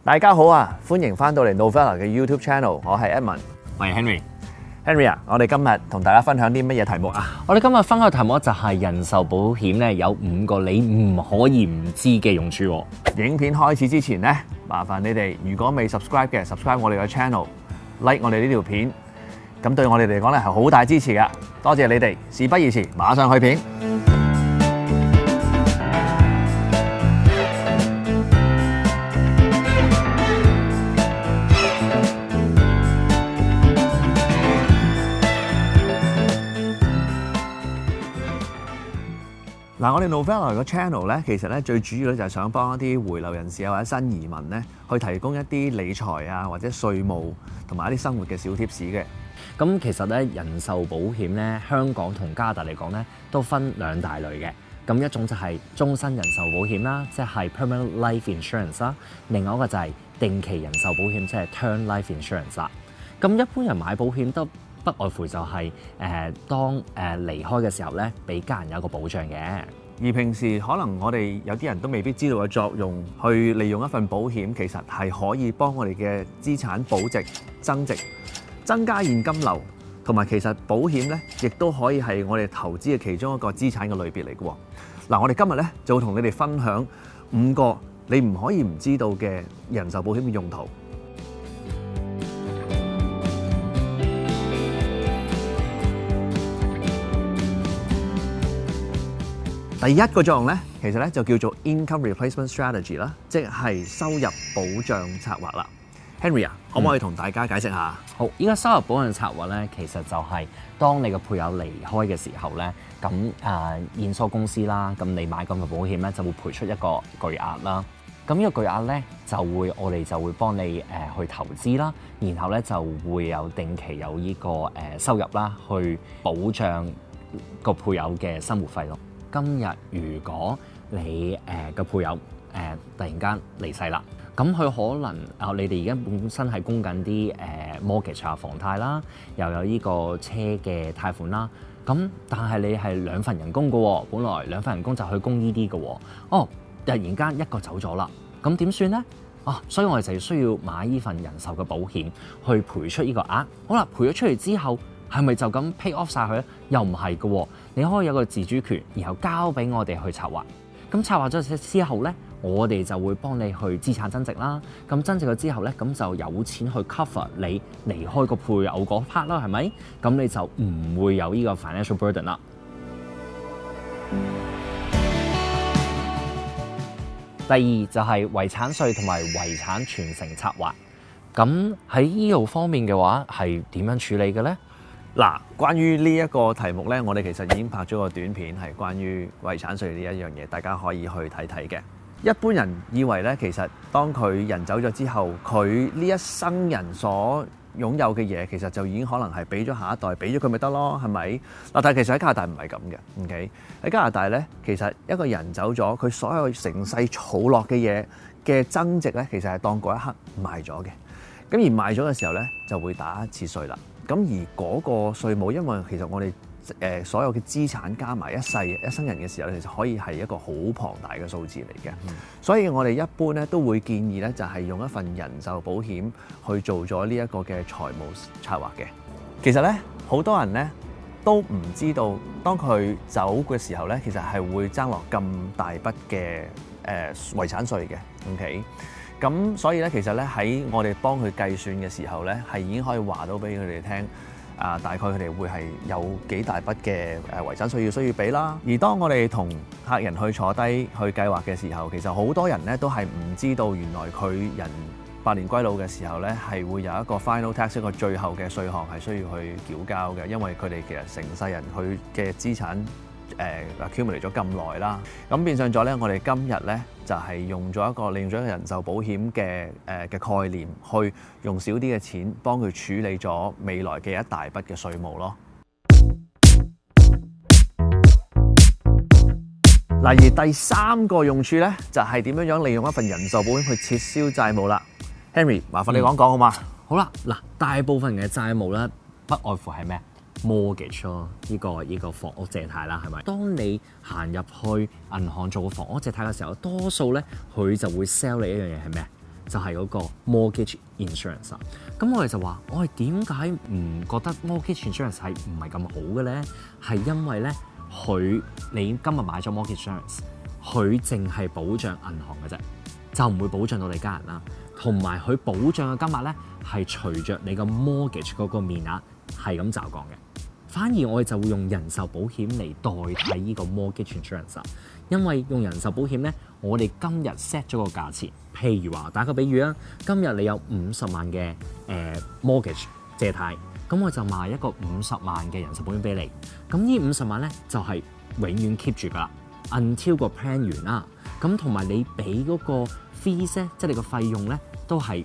大家好啊，歡迎翻到嚟 Novella 嘅 YouTube Channel， 我係 Edmond， 我係 Henry。Henry 啊，我哋今日同大家分享啲乜嘢題目啊？我哋今日分享嘅題目就係人壽保險咧，有5個你唔可以唔知嘅用處。影片開始之前呢，麻煩你哋如果未 subscribe 嘅 subscribe 我哋嘅 channel，like 我哋呢條片，咁對我哋嚟講咧係好大支持噶。多謝你哋，事不宜遲，馬上去片。嗱，我哋 Novella 個 channel 咧，其實咧最主要咧就係想幫一啲回流人士啊或者新移民咧，去提供一啲理財啊或者稅務同埋一啲生活嘅小貼士嘅。咁其實咧，人壽保險咧，香港同加拿大嚟講咧，都分2大類嘅。咁一種就係終身人壽保險啦，即係 permanent life insurance 啦；另外一個就係定期人壽保險，即係 term life insurance 啦。咁一般人買保險都不外乎就係當離開嘅時候咧，俾家人有一個保障嘅。而平時可能我哋有啲人都未必知道嘅作用，去利用一份保險，其實係可以幫我哋嘅資產保值、增值、增加現金流，同埋其實保險咧，亦都可以係我哋投資嘅其中一個資產嘅類別嚟嘅。嗱，我哋今日咧就會同你哋分享5個你唔可以唔知道嘅人壽保險嘅用途。第一個作用咧，其實咧就叫做 income replacement strategy 啦，即係收入保障策劃啦。Henry 啊，可唔可以同大家解釋下？好，依家收入保障策劃咧，其實就係當你嘅配偶離開嘅時候咧，咁現疏公司啦，咁你買咁嘅保險咧，就會賠出一個巨額啦。咁呢個巨額咧，我哋就會幫你去投資啦，然後咧就會有定期有呢個收入啦，去保障個配偶嘅生活費咯。今日如果你嘅配偶突然間離世啦，咁佢可能你哋而家本身係供緊啲mortgage 啊房貸啦，又有呢個車嘅貸款啦，咁但係你係2份人工嘅喎，本來2份人工就去供呢啲嘅喎，突然間一個走咗啦，咁點算呢？所以我哋就需要買呢份人壽嘅保險去賠出呢個額。好啦，賠咗出嚟之後，係咪就咁 pay off 晒佢咧？又唔係嘅喎，你可以有個自主權，然後交俾我哋去策劃。咁策劃咗之後咧，我哋就會幫你去資產增值啦。咁增值咗之後咧，咁就有錢去 cover 你離開個配偶嗰 part 啦，係咪？咁你就唔會有呢個 financial burden 啦。第二就係遺產稅同埋遺產傳承策劃。咁喺呢度方面嘅話，係點樣處理嘅咧？嗱，關於呢一個題目咧，我哋其實已經拍咗個短片，係關於遺產稅呢一樣嘢，大家可以去睇睇嘅。一般人以為咧，其實當佢人走咗之後，佢呢一生人所擁有嘅嘢，其實就已經可能係俾咗下一代，俾咗佢咪得咯，係咪？嗱，但係其實喺加拿大唔係咁嘅，OK？喺加拿大咧，其實一個人走咗，佢所有成世儲落嘅嘢嘅增值咧，其實係當嗰一刻賣咗嘅。咁而賣咗嘅時候咧，就會打一次稅啦。咁而嗰個稅務，因為其實我哋所有嘅資產加埋一生人嘅時候，其實可以係一個好龐大嘅數字嚟嘅。所以我哋一般咧都會建議咧，就係用一份人壽保險去做咗呢一個嘅財務策劃嘅。其實咧，好多人咧都唔知道，當佢走嘅時候咧，其實係會爭落咁大筆嘅遺產稅嘅。OK。咁所以咧，其實咧喺我哋幫佢計算嘅時候咧，係已經可以話到俾佢哋聽，大概佢哋會係有幾大筆嘅遺產稅需要俾啦。而當我哋同客人去坐低去計劃嘅時候，其實好多人咧都係唔知道原來佢人百年歸老嘅時候咧，係會有一個 final tax 一個最後嘅稅項係需要去繳交嘅，因為佢哋其實成世人佢嘅資產accumulate 咗咁耐啦，咁變相咗咧，我哋今日咧就係利用咗一個人壽保險嘅概念，去用少啲嘅錢幫佢處理咗未來嘅一大筆嘅稅務咯。嗱，而第3個用處咧，就係點樣利用一份人壽保險去撤銷債務啦。Henry， 麻煩你講講好嘛？好啦，嗱，大部分嘅債務咧，不外乎係咩？mortgage 咯，呢個房屋借貸啦，係咪？當你行入去銀行做個房屋借貸嘅時候，多數咧佢就會 sell 你一樣嘢係咩？就係嗰個 mortgage insurance 啦。咁我哋就話，我哋點解唔覺得 mortgage insurance 係唔係咁好嘅咧？係因為咧，你今日買咗 mortgage insurance，佢淨係保障銀行嘅啫，就唔會保障到你家人啦。同埋佢保障嘅金額咧，係隨着你個 mortgage 嗰個面額係咁驟降嘅。反而我哋就會用人壽保險嚟代替呢個 mortgage insurance。因為用人壽保險咧，我哋今日 set 咗個價錢，譬如話打個比喻啊，今日你有50萬嘅mortgage 借貸，咁我就賣一個50萬嘅人壽保險俾你。咁呢50萬咧就係永遠 keep 住㗎啦 ，until 個 plan 完啦。咁同埋你俾嗰個 fees 咧，即係你個費用咧，都係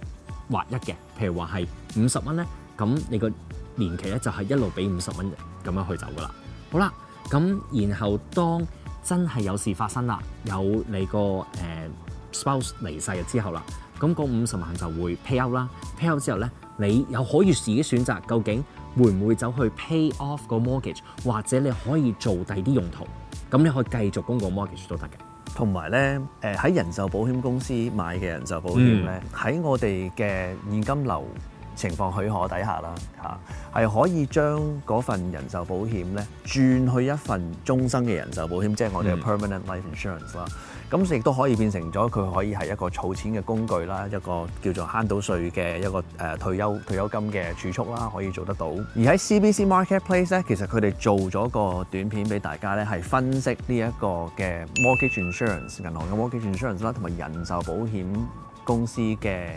劃一嘅。譬如話係50蚊咧，咁你個年期咧就係一路俾50蚊咁樣去走㗎啦。好啦，咁然後當真係有事發生啦，有你個spouse 離世之後啦，咁嗰50萬就會 pay out 啦。pay out 之後咧，你又可以自己選擇究竟會唔會走去 pay off 個 mortgage，或者你可以做第啲用途，咁你可以繼續供個 mortgage 都得嘅。同埋咧，喺人壽保險公司買嘅人壽保險咧，喺我哋嘅現金流情況許可底下啦，係可以將嗰份人壽保險咧轉去一份終身嘅人壽保險，即係我哋嘅 permanent life insurance 啦。咁亦都可以變成咗佢可以係一個儲錢嘅工具啦，一個叫做慳到稅嘅一個退休金嘅儲蓄啦，可以做得到。而喺 CBC Marketplace 咧，其實佢哋做咗個短片俾大家咧，係分析呢一個嘅 mortgage insurance 銀行嘅 mortgage insurance 啦，同埋人壽保險公司嘅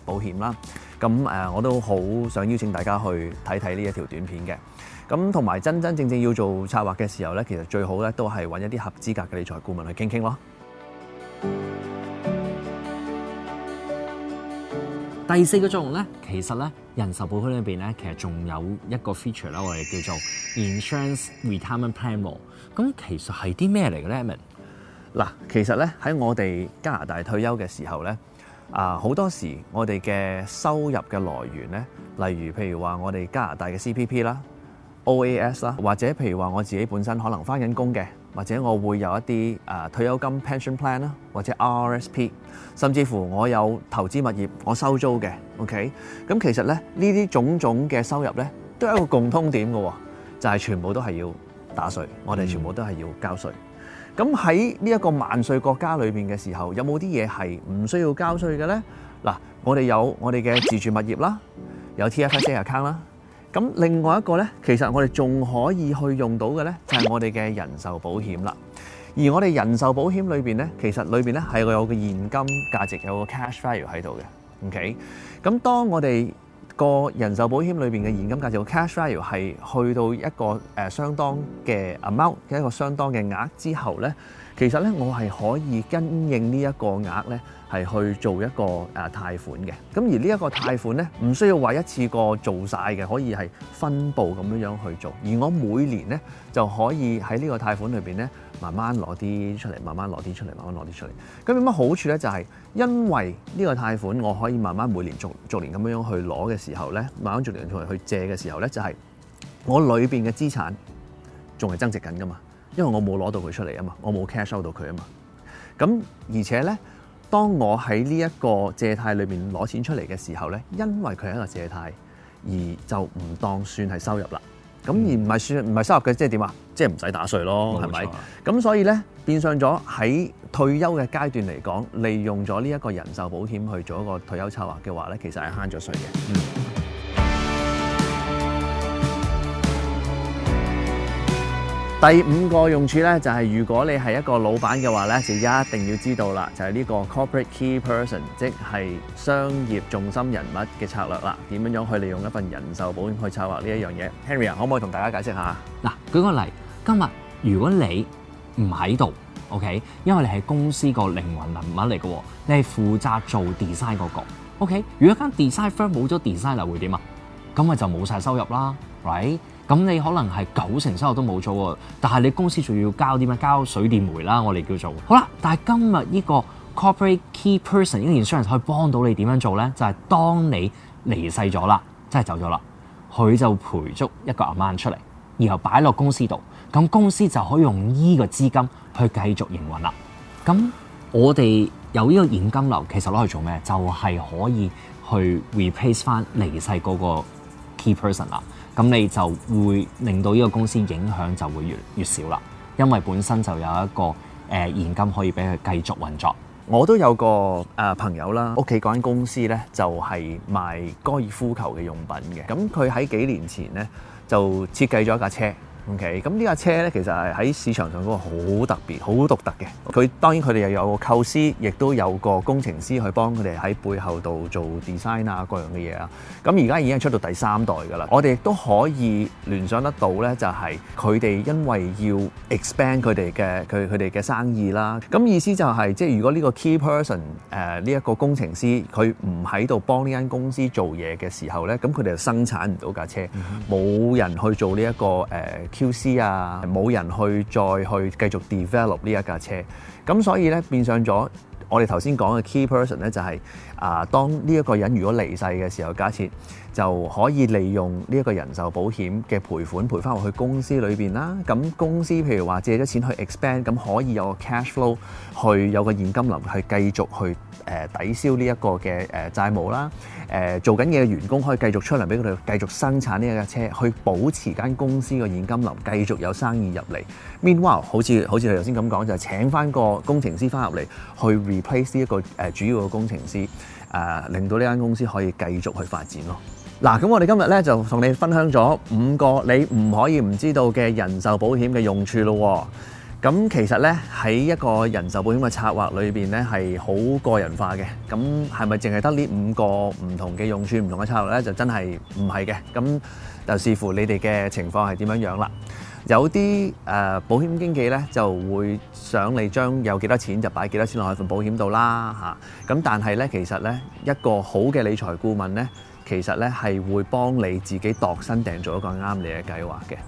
保險啦。咁我都好想邀請大家去睇睇呢一條短片嘅。咁同埋真正要做策劃嘅時候咧，其實最好咧都係揾一啲合資格嘅理財顧問去傾傾咯。第四個作用咧，其實咧人壽保險裏邊咧，其實仲有一個 feature 啦，我哋叫做 Insurance Retirement Plan。咁其實係啲咩嚟嘅咧？嗱，其實咧喺我哋加拿大退休嘅時候咧，好多時我哋嘅收入嘅來源咧，例如譬如話我哋加拿大嘅 CPP 啦、OAS 啦，或者譬如話我自己本身可能返緊工嘅，或者我會有一啲退休金 pension plan 啦，或者 RRSP， 甚至乎我有投資物業，我收租嘅 ，OK。咁其實咧呢啲種種嘅收入咧，都有一個共通點嘅，就係全部都係要打稅，我哋全部都係要交稅。咁喺呢一個萬稅國家裏邊嘅時候，有冇啲嘢係唔需要交稅嘅咧？嗱，我哋有我哋嘅自住物業啦，有 TFSA account 啦。咁另外一個咧，其實我哋仲可以去用到嘅咧，就係我哋嘅人壽保險啦。而我哋人壽保險裏邊咧，其實裏邊咧係有個現金價值，有個 cash value 喺度嘅。OK，咁當我哋個人壽保險裏邊嘅現金價值個 cash value 係去到一個相當嘅 amount 嘅一個相當嘅額之後咧，其實咧我係可以因應呢一個額咧係去做一個貸款嘅。咁而呢一個貸款咧唔需要話一次過做晒嘅，可以係分步咁樣去做。而我每年咧就可以喺呢個貸款裏邊咧慢慢攞啲出嚟，慢慢攞啲出嚟，慢慢攞啲出嚟。咁有乜好處咧？就係因為呢個貸款我可以慢慢每年逐年咁樣去攞嘅時候咧，慢慢逐年去借嘅時候咧，就係我裏邊嘅資產仲係增值緊噶嘛。因為我冇攞到佢出嚟啊嘛，我冇 cash 收到佢啊嘛。咁而且咧，當我喺呢一個借貸裏邊攞錢出嚟嘅時候咧，因為佢係一個借貸，而就唔當算係收入啦。咁而唔係收入嘅，即係點啊？即係唔使打稅咯，係咪？咁所以咧，變相咗喺退休嘅階段嚟講，利用咗呢一個人壽保險去做一個退休策劃嘅話咧，其實係慳咗稅嘅。第5個用處咧，就係如果你係一個老闆嘅話咧，就一定要知道啦，就係呢個 corporate key person， 即係商業重心人物嘅策略啦。點樣去利用一份人壽保險去策劃呢一樣嘢 ？Henry 可唔可以同大家解釋下？嗱，舉個例，今日如果你唔喺度 ，OK， 因為你係公司個靈魂人物嚟嘅，你係負責做 design 嗰個 ，OK。如果間 design firm 冇咗 designer 會點啊？咁咪就冇晒收入啦 ，right？咁你可能係90%收入都冇咗喎，但係你公司仲要交啲咩？交水電煤啦，我哋叫做。好啦，但係今日呢個 corporate key person 呢件 insurance 可以幫到你點樣做咧？就係當你離世咗啦，真係走咗啦，佢就賠足一個 amount 出嚟，然後擺落公司度，咁公司就可以用呢個資金去繼續營運啦。咁我哋有呢個現金流，其實攞去做咩？就係可以去 replace 翻離世嗰個 key person 啦。咁你就會令到呢個公司影響就會越少啦，因為本身就有一個現金可以俾佢繼續運作。我都有個朋友啦，屋企嗰間公司咧就係賣高爾夫球嘅用品嘅。咁佢喺幾年前咧就設計咗一架車。OK，咁呢架車咧其實係喺市場上嗰個好特別、好獨特嘅。當然佢哋又有個構思，亦都有個工程師去幫佢哋喺背後度做 design 啊各樣嘅嘢啊。咁而家已經係出到第3代㗎啦。我哋亦都可以聯想得到咧，就係佢哋因為要 expand 佢哋嘅生意啦。咁意思就係即係如果呢個 key person 呢一個工程師佢唔喺度幫呢間公司做嘢嘅時候咧，咁佢哋就生產唔到架車，冇人去做呢一個QC 啊，冇人去再去繼續 develop 呢一架車，咁所以咧變相咗我哋頭先講嘅 key person 咧就係當呢一個人如果離世嘅時候，假設就可以利用呢一個人壽保險嘅賠款賠翻落去公司裏邊啦。咁公司譬如話借咗錢去 expand，咁可以有個 cash flow 去有個現金流去繼續去抵消呢一個嘅債務啦。做緊嘢嘅員工可以繼續出糧俾佢哋繼續生產呢一架車，去保持間公司個現金流繼續有生意入嚟。Meanwhile， 好似你頭先咁講，就係請翻個工程師翻入嚟去 replace 呢一個主要嘅工程師，令到呢間公司可以繼續去發展咯。嗱，咁我哋今日咧就同你分享咗5個你唔可以唔知道嘅人壽保險嘅用處咯。咁其實咧喺一個人壽保險嘅策劃裏邊咧係好個人化嘅。咁係咪淨係得呢5個唔同嘅用處、唔同嘅策略咧？就真係唔係嘅。咁就視乎你哋嘅情況係點樣樣啦。有啲保險經紀咧就會想你將有幾多錢就擺幾多錢落去份保險度啦嚇。咁但係咧其實咧一個好嘅理財顧問咧，其實咧係會幫你自己度身訂做一個啱你嘅計劃嘅。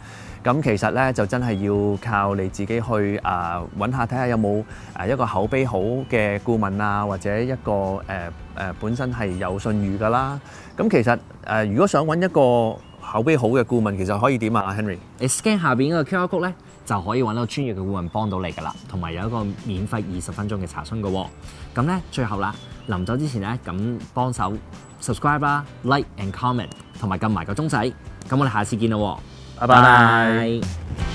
咁其實咧就真係要靠你自己去揾下睇下有冇一個口碑好嘅顧問啊，或者一個本身係有信譽㗎啦。咁其實如果想揾一個口碑好嘅顧問，其實可以點啊 Henry？ 你 scan 下邊嗰個 QR code 咧，就可以揾到專業嘅顧問幫到你㗎啦，同埋有一個免費20分鐘嘅查詢㗎喎。咁咧最後啦，臨走之前咧，咁幫手 subscribe 啦、like and comment， 同埋撳埋個鐘仔。咁我哋下次見啦喎，拜拜。